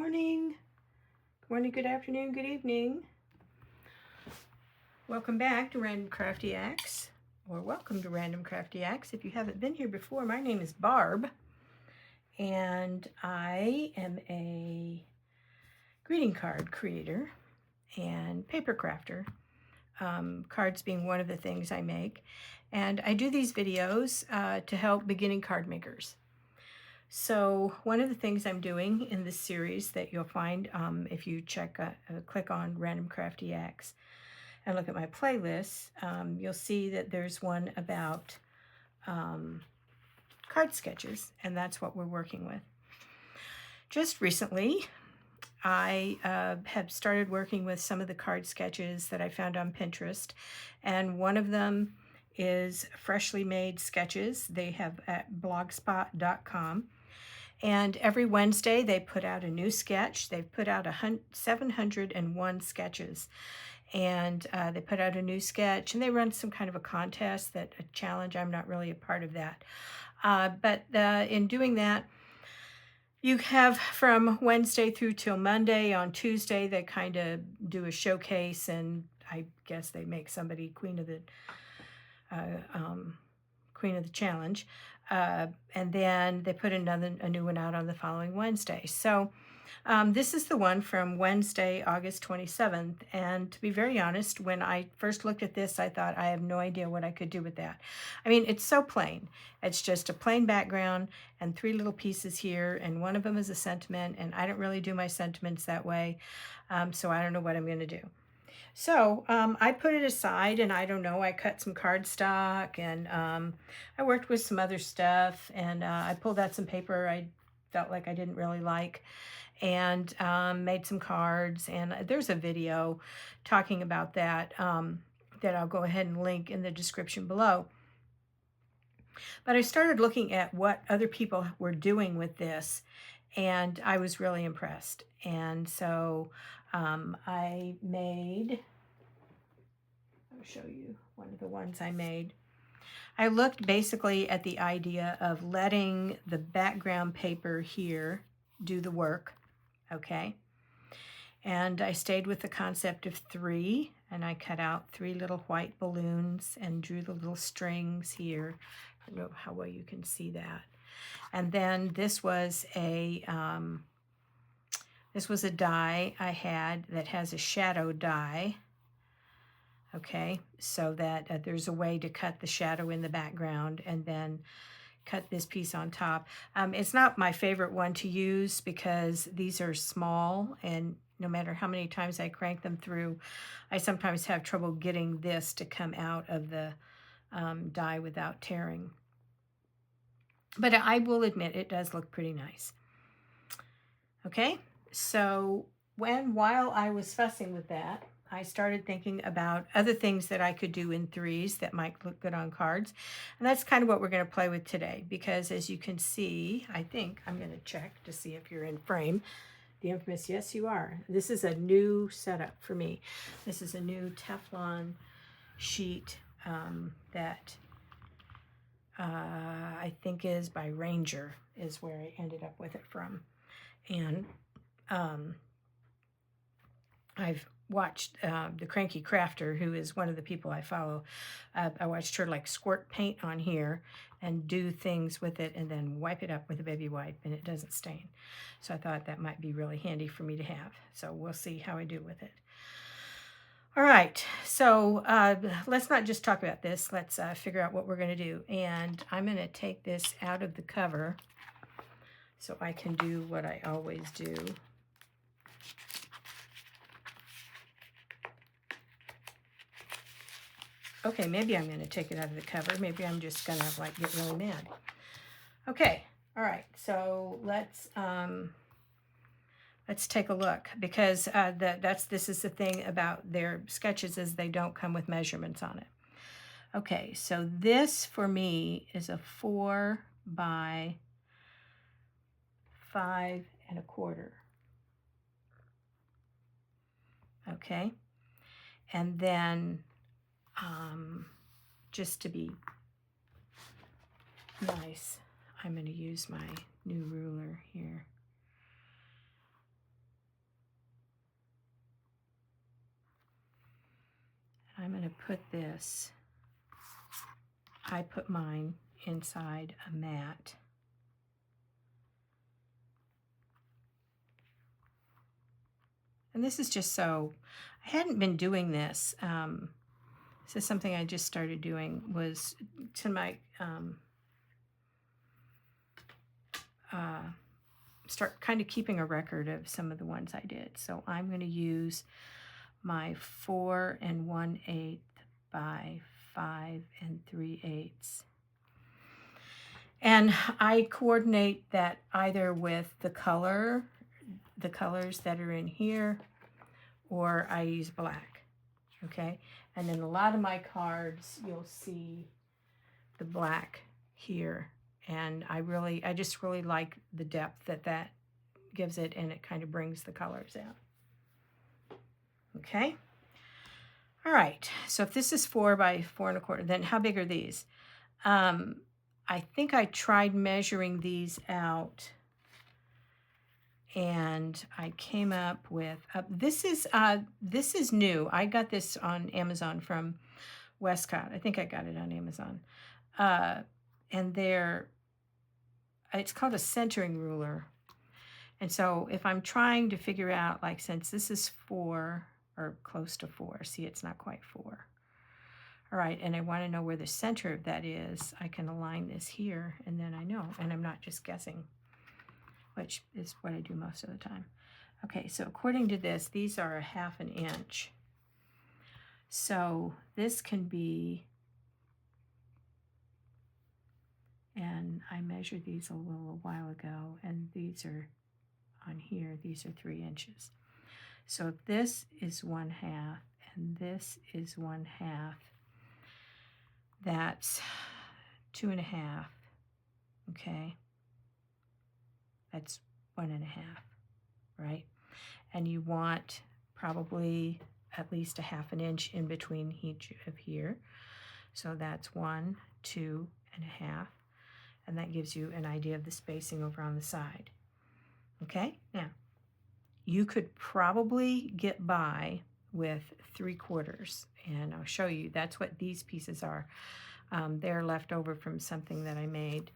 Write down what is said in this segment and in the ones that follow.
morning. Good morning, good afternoon, good evening. Welcome back to Random Crafty Acts, or welcome to Random Crafty Acts. If you haven't been here before, my name is Barb, and I am a greeting card creator and paper crafter, cards being one of the things I make. And I do these videos to help beginning card makers. So one of the things I'm doing in this series that you'll find if you click on Random Crafty Acts and look at my playlists, you'll see that there's one about card sketches, and that's what we're working with. Just recently, I have started working with some of the card sketches that I found on Pinterest, and one of them is Freshly Made Sketches. They have at blogspot.com. And every Wednesday they put out a new sketch. They've put out 701 sketches. And they put out a new sketch, and they run some kind of a contest, a challenge. I'm not really a part of that. But in doing that, you have from Wednesday through till Monday. On Tuesday, they kind of do a showcase, and I guess they make somebody queen of the challenge. And then they put a new one out on the following Wednesday. So this is the one from Wednesday, August 27th. And to be very honest, when I first looked at this, I thought, I have no idea what I could do with that. I mean, it's so plain. It's just a plain background and 3 little pieces here, and one of them is a sentiment, and I don't really do my sentiments that way, so I don't know what I'm going to do. So I put it aside, and I don't know, I cut some cardstock, and I worked with some other stuff, and I pulled out some paper I felt like I didn't really like, and made some cards. And there's a video talking about that that I'll go ahead and link in the description below. But I started looking at what other people were doing with this, and I was really impressed. And so I made, I'll show you one of the ones I made. I looked basically at the idea of letting the background paper here do the work, okay? And I stayed with the concept of 3, and I cut out 3 little white balloons and drew the little strings here. I don't know how well you can see that. And then this was a die I had that has a shadow die. Okay, so that there's a way to cut the shadow in the background and then cut this piece on top. It's not my favorite one to use because these are small, and no matter how many times I crank them through, I sometimes have trouble getting this to come out of the die without tearing. But I will admit it does look pretty nice. Okay, so while I was fussing with that, I started thinking about other things that I could do in 3s that might look good on cards. And that's kind of what we're going to play with today, because as you can see, I think I'm going to check to see if you're in frame. The infamous, yes, you are. This is a new setup for me. This is a new Teflon sheet that I think is by Ranger, is where I ended up with it from. And I've watched the Cranky Crafter, who is one of the people I follow. I watched her like squirt paint on here and do things with it and then wipe it up with a baby wipe, and it doesn't stain. So I thought that might be really handy for me to have. So we'll see how I do with it. All right, so let's not just talk about this. Let's figure out what we're going to do. And I'm going to take this out of the cover so I can do what I always do. Okay, maybe I'm going to take it out of the cover. Maybe I'm just going to like get really mad. Okay, all right. So let's take a look, because this is the thing about their sketches, is they don't come with measurements on it. Okay, so this for me is a 4 by 5 1/4. Okay, and then just to be nice, I'm going to use my new ruler here. put this, I put mine inside a mat. And this is just so, I hadn't been doing this. This is something I just started doing, was to my, start kind of keeping a record of some of the ones I did. So I'm going to use my 4 1/8 by 5 3/8. And I coordinate that either with the colors that are in here, or I use black. Okay, and then a lot of my cards, you'll see the black here, and I just really like the depth that gives it, and it kind of brings the colors out. Okay, all right, so if this is 4 by 4 1/4, then how big are these? I think I tried measuring these out, and I came up with, this is new. I got this on Amazon from Westcott. I think I got it on Amazon. And it's called a centering ruler. And so if I'm trying to figure out, like, since this is 4 or close to 4, see, it's not quite 4. All right, and I want to know where the center of that is, I can align this here, and then I know, and I'm not just guessing, which is what I do most of the time. Okay, so according to this, these are 1/2 inch. So this can be, and I measured these a little while ago, and these are on here, these are 3 inches. So if this is 1/2 and this is 1/2, that's 2.5. Okay, that's 1.5, right? And you want probably at least 1/2 inch in between each of here. So that's 1, 2.5, and that gives you an idea of the spacing over on the side. Okay, now you could probably get by with 3/4, and I'll show you. That's what these pieces are. They're left over from something that I made.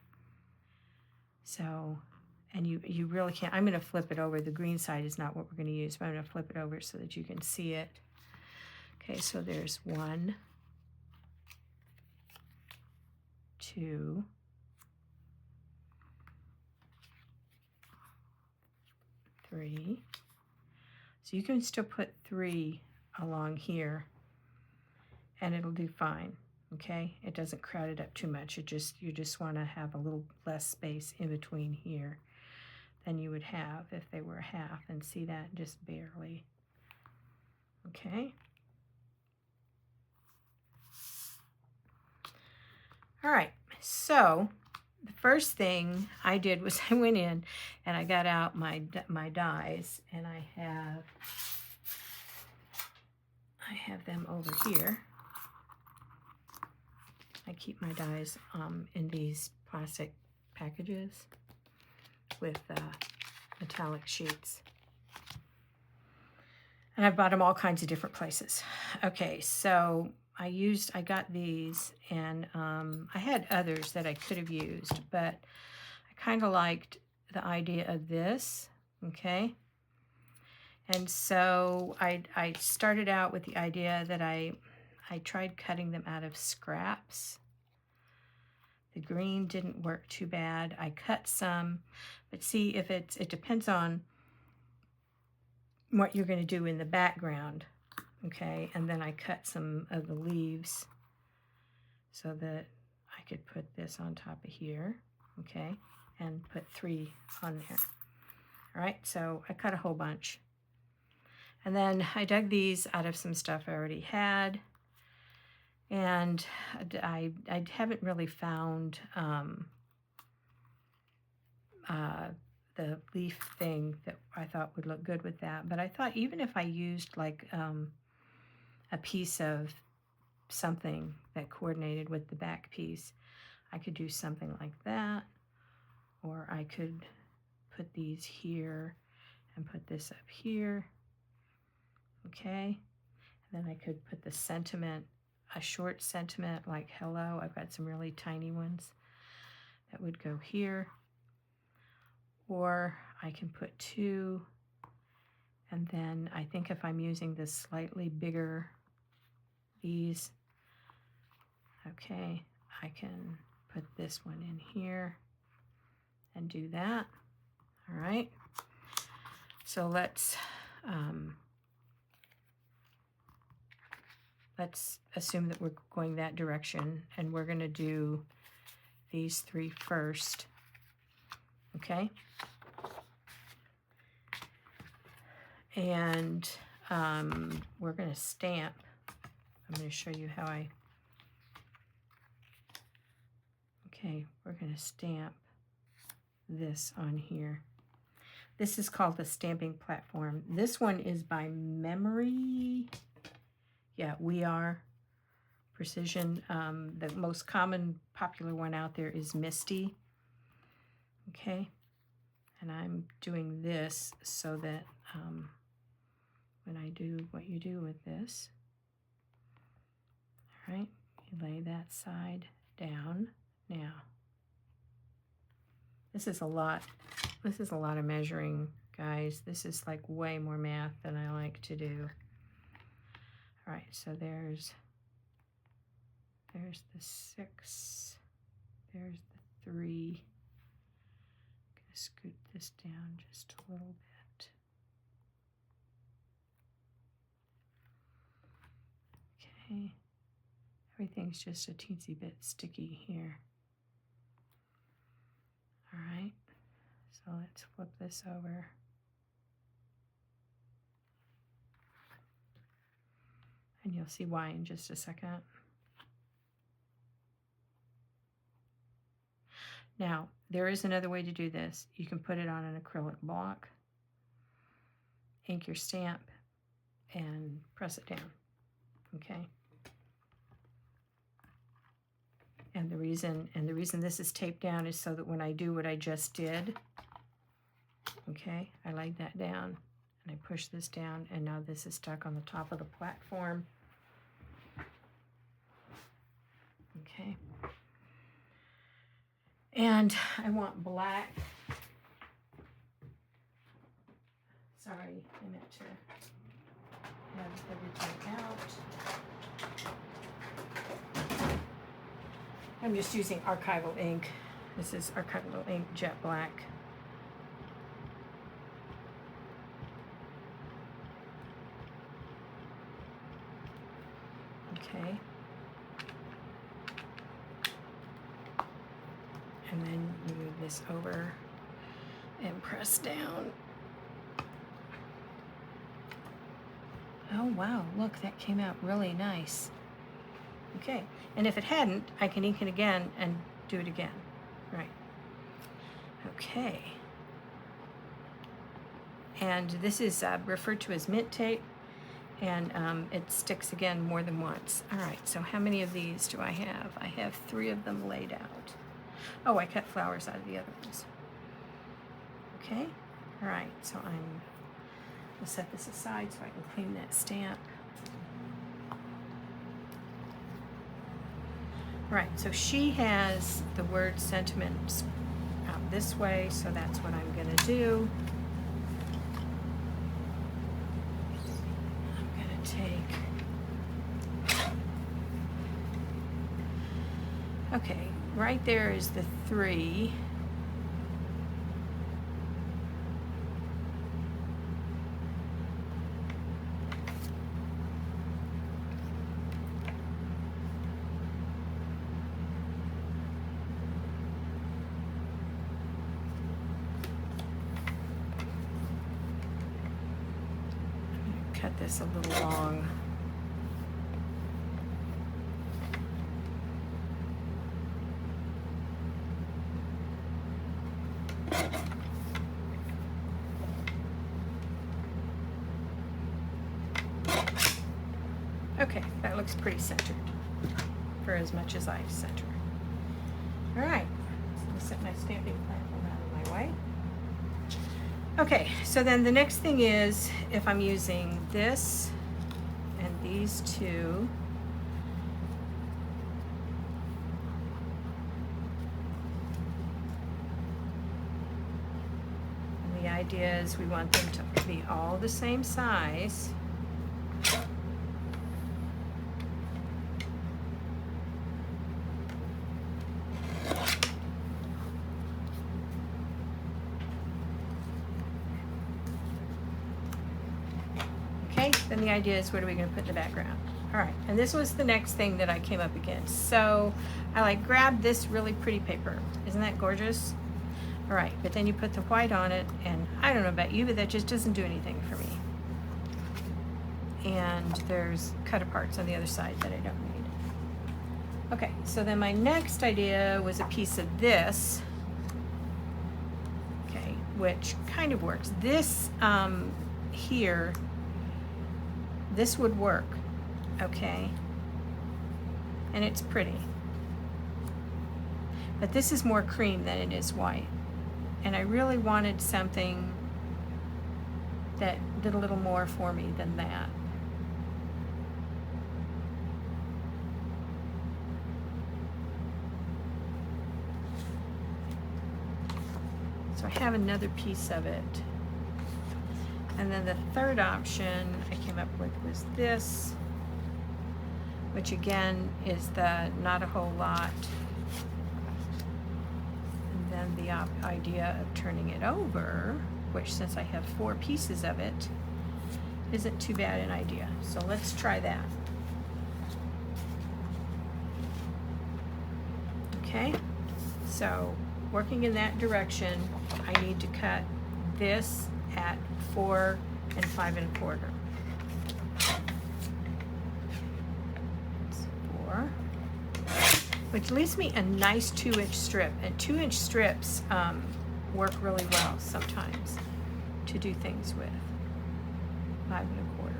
So, and you really can't. I'm going to flip it over. The green side is not what we're going to use, but I'm going to flip it over so that you can see it. Okay, so there's 1, 2, 3. So you can still put 3 along here, and it'll do fine. Okay, it doesn't crowd it up too much. You just want to have a little less space in between here than you would have if they were 1/2, and see that, just barely. Okay. All right, so the first thing I did was I went in and I got out my dies, and I have them over here. I keep my dies in these plastic packages with metallic sheets. And I've bought them all kinds of different places. Okay, so I got these, and I had others that I could have used, but I kind of liked the idea of this, okay? And so I started out with the idea that I tried cutting them out of scraps. The green didn't work too bad. I cut some, but see, if it depends on what you're going to do in the background, okay? And then I cut some of the leaves so that I could put this on top of here, okay? And put 3 on there. All right, so I cut a whole bunch. And then I dug these out of some stuff I already had. And I haven't really found the leaf thing that I thought would look good with that. But I thought even if I used like a piece of something that coordinated with the back piece, I could do something like that. Or I could put these here and put this up here. Okay. And then I could put the sentiment a short sentiment like hello. I've got some really tiny ones that would go here. Or I can put 2, and then I think if I'm using this slightly bigger, these, okay, I can put this one in here and do that. All right. So let's assume that we're going that direction, and we're going to do these 3 first. Okay. And we're going to stamp. I'm going to show you how okay, we're going to stamp this on here. This is called the stamping platform. This one is by Memory. Yeah, We Are Precision. The most common popular one out there is Misty. Okay, and I'm doing this so that when I do what you do with this, all right, you lay that side down. Now, this is a lot of measuring, guys. This is like way more math than I like to do. All right, so there's the 6, there's the 3. I'm gonna scoot this down just a little bit. Okay, everything's just a teensy bit sticky here. All right, so let's flip this over. And you'll see why in just a second. Now, there is another way to do this. You can put it on an acrylic block, ink your stamp, and press it down, okay? And the reason this is taped down is so that when I do what I just did, okay, I laid that down and I push this down, and now this is stuck on the top of the platform. Okay. And I want black. Sorry, I meant to have everything out. I'm just using archival ink. This is archival ink, jet black. Okay. And then you move this over and press down. Oh wow, look, that came out really nice. Okay, and if it hadn't, I can ink it again and do it again. Right. Okay. And this is referred to as mint tape, and it sticks again more than once. All right, so how many of these do I have? I have 3 of them laid out. Oh, I cut flowers out of the other ones. Okay, all right, so I'll set this aside so I can clean that stamp. All right, so she has the word sentiments out this way, so that's what I'm gonna do. I'm gonna take, okay, right there is the 3. Cut this a little long. Okay, that looks pretty centered for as much as I center. All right, so I'm gonna set my stamping platform out of my way. Okay, so then the next thing is, if I'm using this and these 2, idea is we want them to be all the same size. Okay, then the idea is what are we going to put in the background? All right, and this was the next thing that I came up against. So I like grabbed this really pretty paper. Isn't that gorgeous? All right, but then you put the white on it, and I don't know about you, but that just doesn't do anything for me. And there's cut-aparts on the other side that I don't need. Okay, so then my next idea was a piece of this, okay, which kind of works. This here, this would work, okay, and it's pretty. But this is more cream than it is white. And I really wanted something that did a little more for me than that. So I have another piece of it. And then the third option I came up with was this, which again is the not a whole lot. And then the idea of turning it over, which since I have 4 pieces of it, isn't too bad an idea. So let's try that. Okay, so working in that direction, I need to cut this at 4 5 1/4. That's 4, which leaves me a nice 2-inch strip, and 2-inch strips work really well sometimes to do things with. 5 1/4.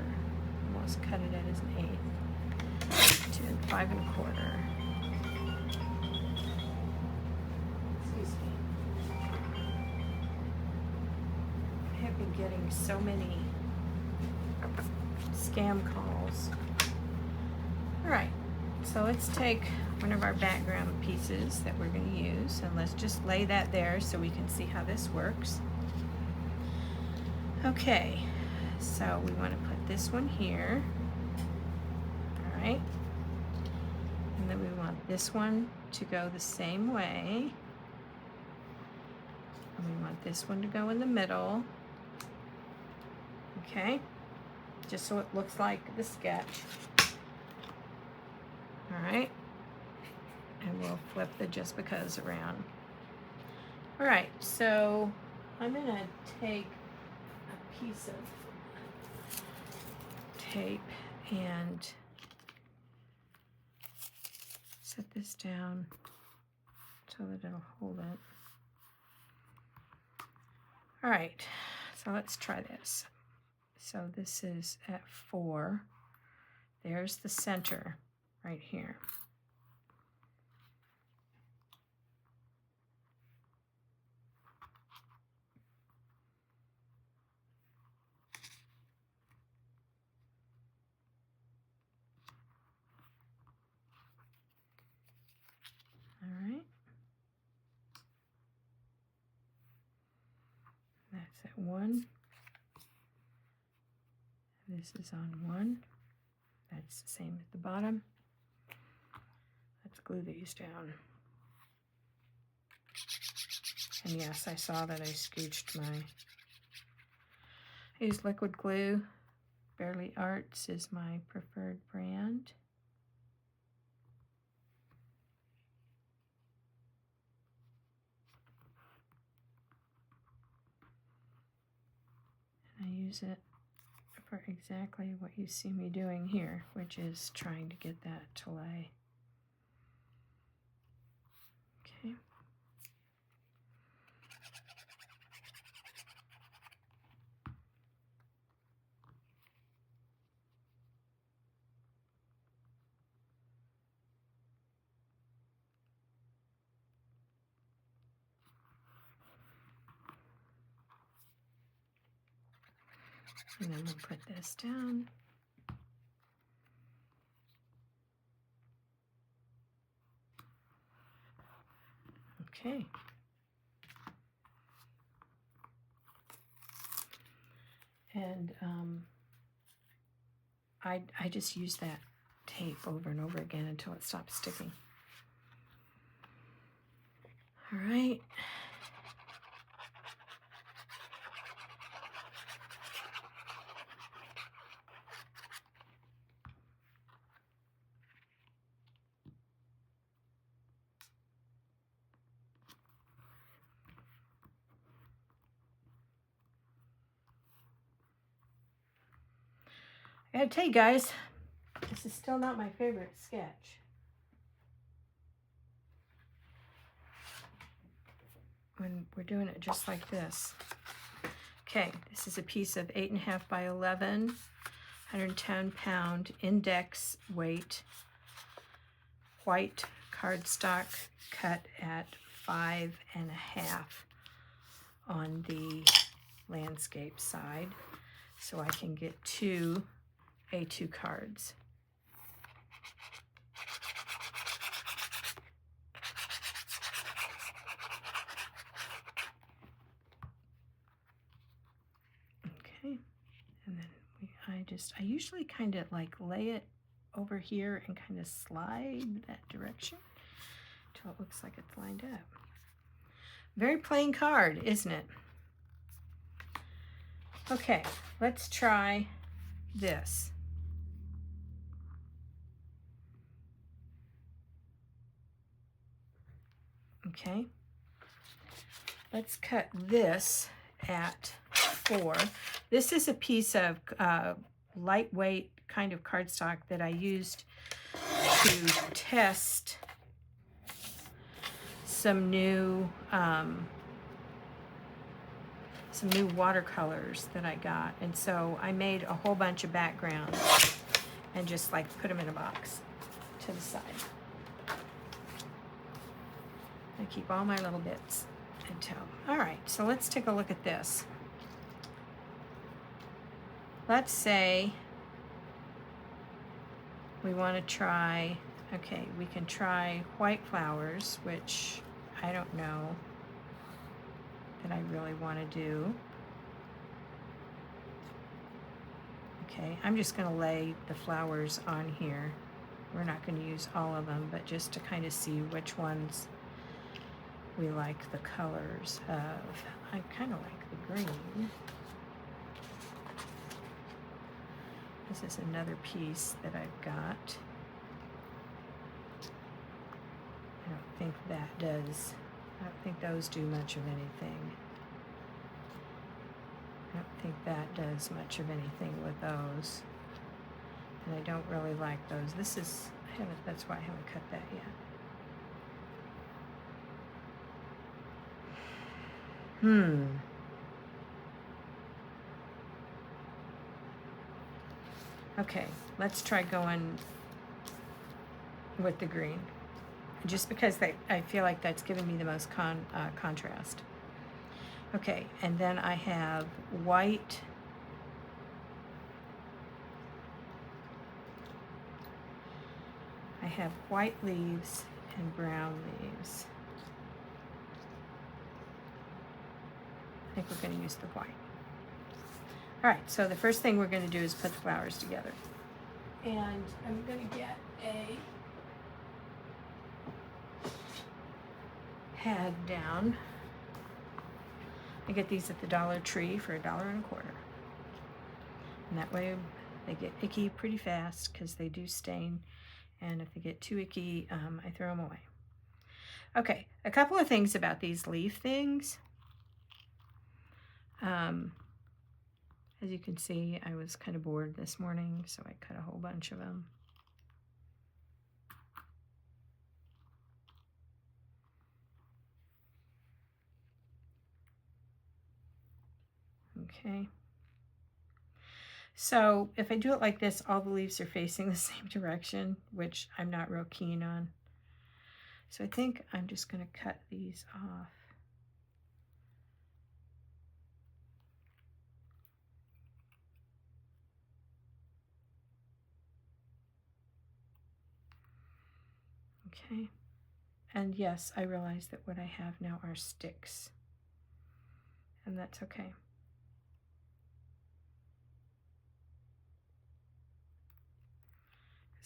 Almost cut it at as an 1/8. 2 and 5 1/4. Getting so many scam calls. All right, so let's take one of our background pieces that we're going to use, and let's just lay that there so we can see how this works. Okay, so we want to put this one here. All right, and then we want this one to go the same way, and we want this one to go in the middle. Okay, just so it looks like the sketch. All right, and we'll flip the just because around. All right, so I'm gonna take a piece of tape and set this down so that it'll hold it. All right, so let's try this. So this is at 4. There's the center right here. All right. That's at 1. This is on 1. That's the same at the bottom. Let's glue these down. And yes, I saw that I scooched I used liquid glue. Barely Arts is my preferred brand. And I use it for exactly what you see me doing here, which is trying to get that to lay. Okay. And then we'll put this down. Okay. And I just use that tape over and over again until it stops sticking. All right. I gotta tell you guys, this is still not my favorite sketch. When we're doing it just like this. Okay, this is a piece of 8.5 by 11, 110-pound index weight, white cardstock cut at 5.5 on the landscape side, so I can get 2 A2 cards. Okay, and then I usually kind of like lay it over here and kind of slide that direction until it looks like it's lined up. Very plain card, isn't it? Okay, let's try this. Okay, let's cut this at 4. This is a piece of lightweight kind of cardstock that I used to test some new watercolors that I got, and so I made a whole bunch of backgrounds and just like put them in a box to the side. I keep all my little bits until. All right, so let's take a look at this. Let's say we want to try, okay, we can try white flowers, which I don't know that I really want to do. Okay, I'm just going to lay the flowers on here. We're not going to use all of them, but just to kind of see which ones we like the colors of. I kind of like the green. This is another piece that I've got. I don't think that does. I don't think those do much of anything. I don't think that does much of anything with those. And I don't really like those. This is, that's why I haven't cut that yet. Okay, let's try going with the green. Just because I feel like that's giving me the most contrast. Okay, and then I have white. I have white leaves and brown leaves. I think we're going to use the white. All right, so the first thing we're going to do is put the flowers together. And I'm going to get a pad down. I get these at the Dollar Tree for $1.25. And that way they get icky pretty fast because they do stain. And if they get too icky, I throw them away. Okay, a couple of things about these leaf things. As you can see, I was kind of bored this morning, so I cut a whole bunch of them. Okay. So if I do it like this, all the leaves are facing the same direction, which I'm not real keen on. So I think I'm just going to cut these off. Okay. And yes, I realize that what I have now are sticks. And that's okay.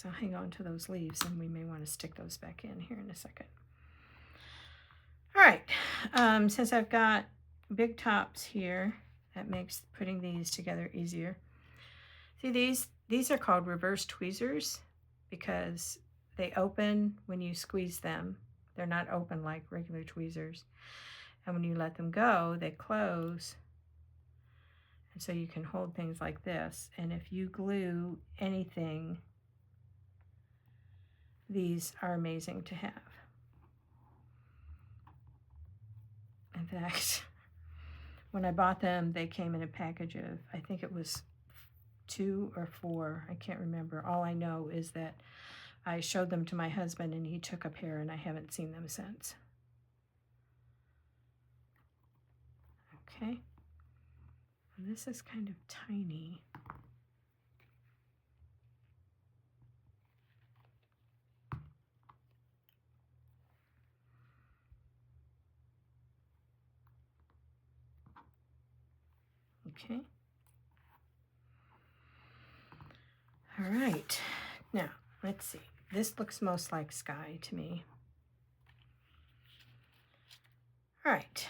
I'll hang on to those leaves, and we may want to stick those back in here in a second. All right, since I've got big tops here, that makes putting these together easier. See, these are called reverse tweezers because they open when you squeeze them. They're not open like regular tweezers. And when you let them go, they close. And so you can hold things like this. And if you glue anything, these are amazing to have. In fact, when I bought them, they came in a package of, I think it was 2 or 4. I can't remember. All I know is that I showed them to my husband and he took a pair, and I haven't seen them since. Okay. And this is kind of tiny. Okay. All right. Now, let's see. This looks most like sky to me. All right.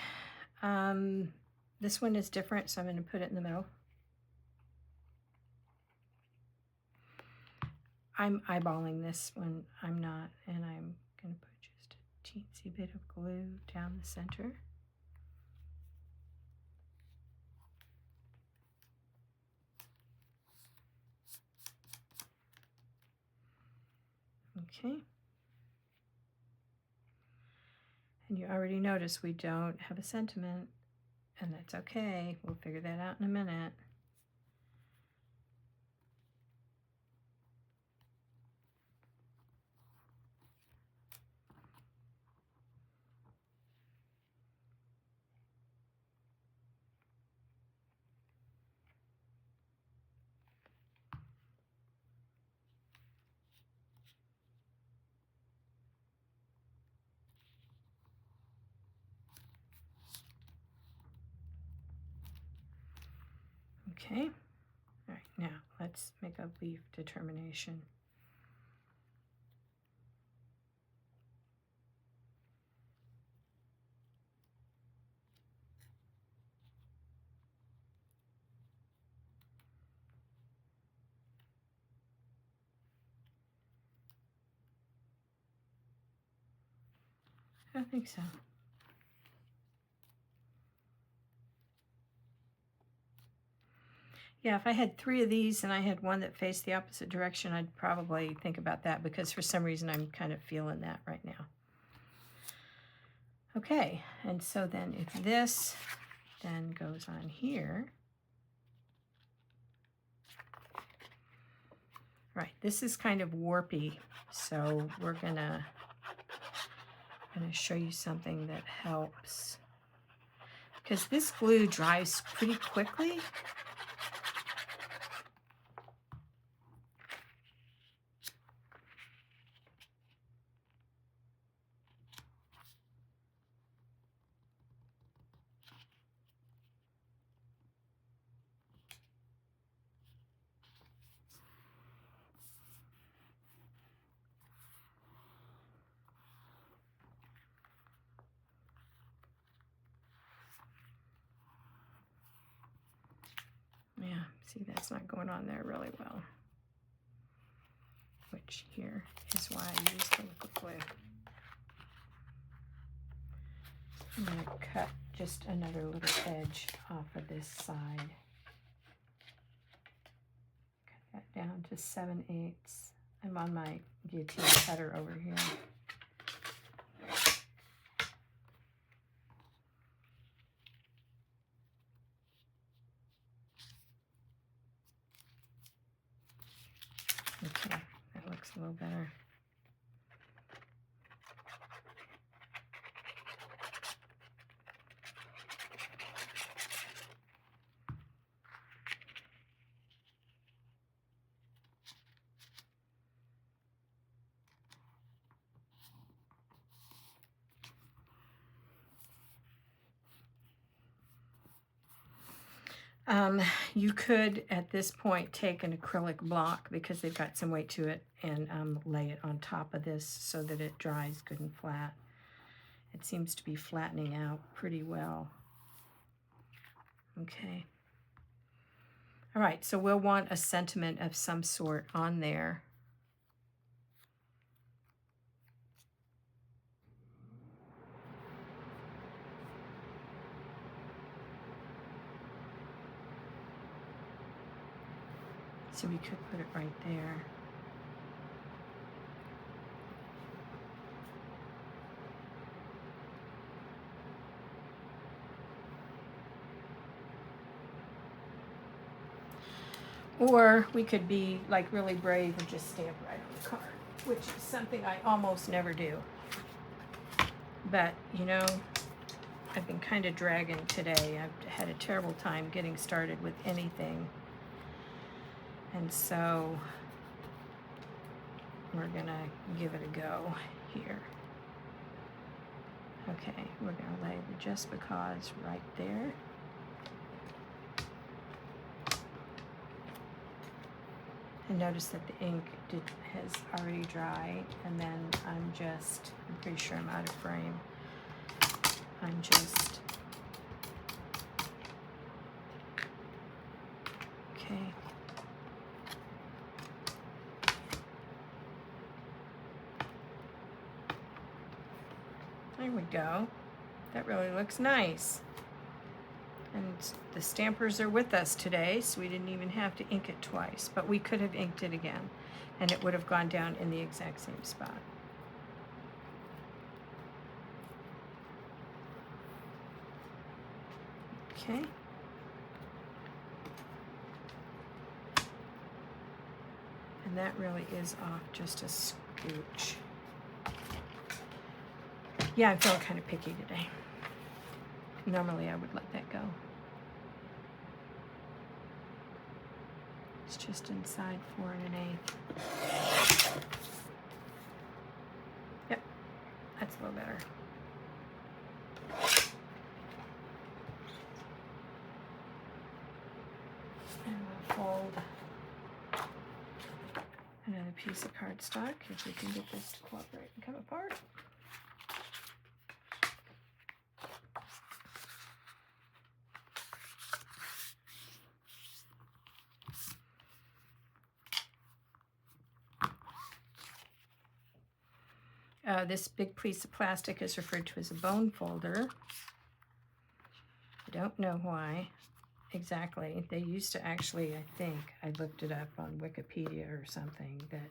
This one is different, so I'm going to put it in the middle. I'm eyeballing this one. I'm not, and I'm going to put just a teensy bit of glue down the center. Okay. And you already notice we don't have a sentiment, and that's okay. We'll figure that out in a minute. Okay. All right, now let's make a leaf determination. I think so. Yeah, if I had 3 of these and I had one that faced the opposite direction, I'd probably think about that, because for some reason I'm kind of feeling that right now. Okay, and so then if this then goes on here, right, this is kind of warpy, so we're gonna show you something that helps, because this glue dries pretty quickly. Yeah, see, that's not going on there really well, which here is why I use the liquid glue. I'm going to cut just another little edge off of this side. Cut that down to 7/8. I'm on my guillotine cutter over here. Okay, that looks a little better. You could, at this point, take an acrylic block because they've got some weight to it and lay it on top of this so that it dries good and flat. It seems to be flattening out pretty well. Okay. All right, so we'll want a sentiment of some sort on there. So we could put it right there. Or we could be like really brave and just stamp right on the card, which is something I almost never do. But, you know, I've been kind of dragging today. I've had a terrible time getting started with anything. And so we're gonna give it a go here. Okay, we're gonna lay the just because right there. And notice that the ink has already dry, and then I'm pretty sure I'm out of frame. I'm just, okay. There we go. That really looks nice. And the stampers are with us today, so we didn't even have to ink it twice, but we could have inked it again, and it would have gone down in the exact same spot. Okay. And that really is off just a scooch. Yeah, I'm feeling kind of picky today. Normally I would let that go. It's just inside 4 1/8. Yep, that's a little better. And we'll fold another piece of cardstock if we can get this to cooperate and come apart. This big piece of plastic is referred to as a bone folder. I don't know why exactly. They used to actually, I think, I looked it up on Wikipedia or something, that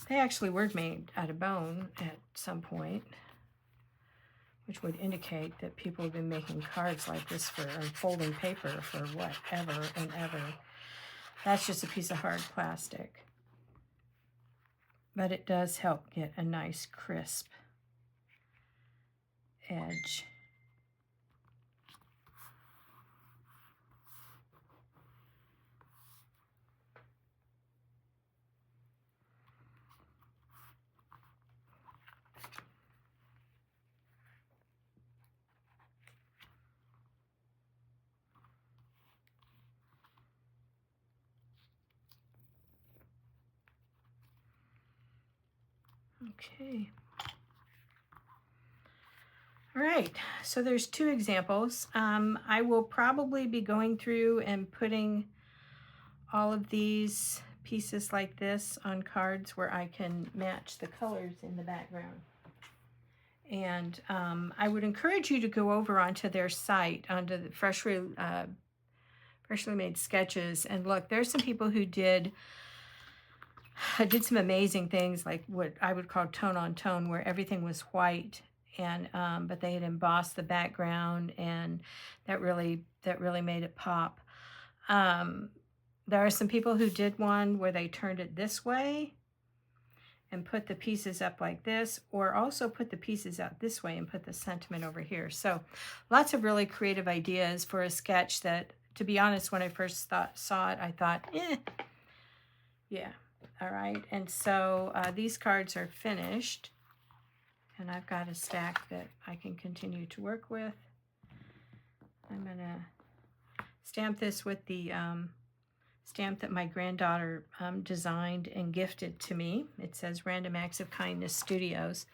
they actually were made out of bone at some point, which would indicate that people have been making cards like this or folding paper for whatever and ever. That's just a piece of hard plastic. But it does help get a nice crisp edge. Okay. All right, so there's 2 examples. I will probably be going through and putting all of these pieces like this on cards where I can match the colors in the background. And I would encourage you to go over onto their site, onto the Freshly Made Sketches, and look, there's some people who did some amazing things, like what I would call tone on tone, where everything was white, and but they had embossed the background, and that really made it pop. There are some people who did one where they turned it this way and put the pieces up like this, or also put the pieces out this way and put the sentiment over here. So lots of really creative ideas for a sketch that, to be honest, when I first saw it, I thought, yeah. All right, and so these cards are finished, and I've got a stack that I can continue to work with. I'm gonna stamp this with the stamp that my granddaughter designed and gifted to me. It says Random Acts of Kindness Studios.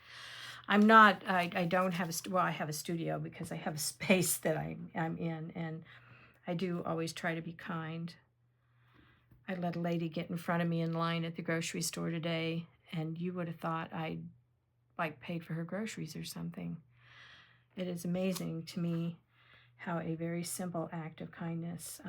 I don't have well, I have a studio because I have a space that I'm in, and I do always try to be kind. I let a lady get in front of me in line at the grocery store today, and you would have thought I'd like paid for her groceries or something. It is amazing to me how a very simple act of kindness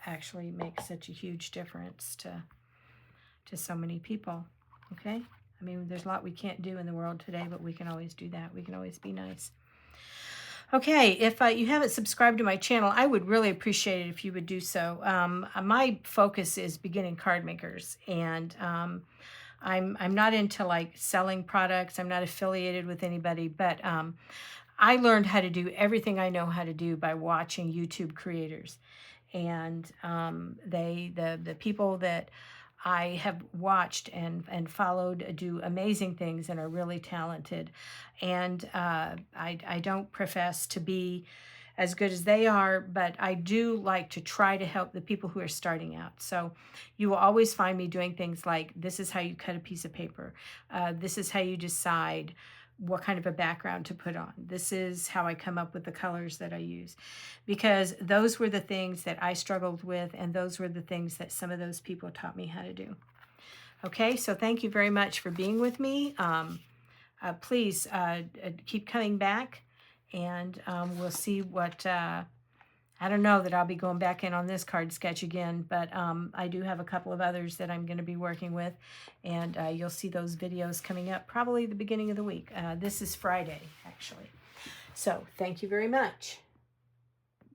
actually makes such a huge difference to so many people. Okay? I mean, there's a lot we can't do in the world today, but we can always do that. We can always be nice. Okay, if you haven't subscribed to my channel, I would really appreciate it if you would do so. My focus is beginning card makers, and I'm not into like selling products. I'm not affiliated with anybody, but I learned how to do everything I know how to do by watching YouTube creators, and the people that I have watched and followed do amazing things and are really talented. And I don't profess to be as good as they are, but I do like to try to help the people who are starting out. So you will always find me doing things like, this is how you cut a piece of paper. This is how you decide what kind of a background to put on. This is how I come up with the colors that I use, because those were the things that I struggled with, and those were the things that some of those people taught me how to do. Okay, so thank you very much for being with me. Please keep coming back, and we'll see what, I don't know that I'll be going back in on this card sketch again, but I do have a couple of others that I'm going to be working with, and you'll see those videos coming up probably the beginning of the week. This is Friday, actually. So thank you very much.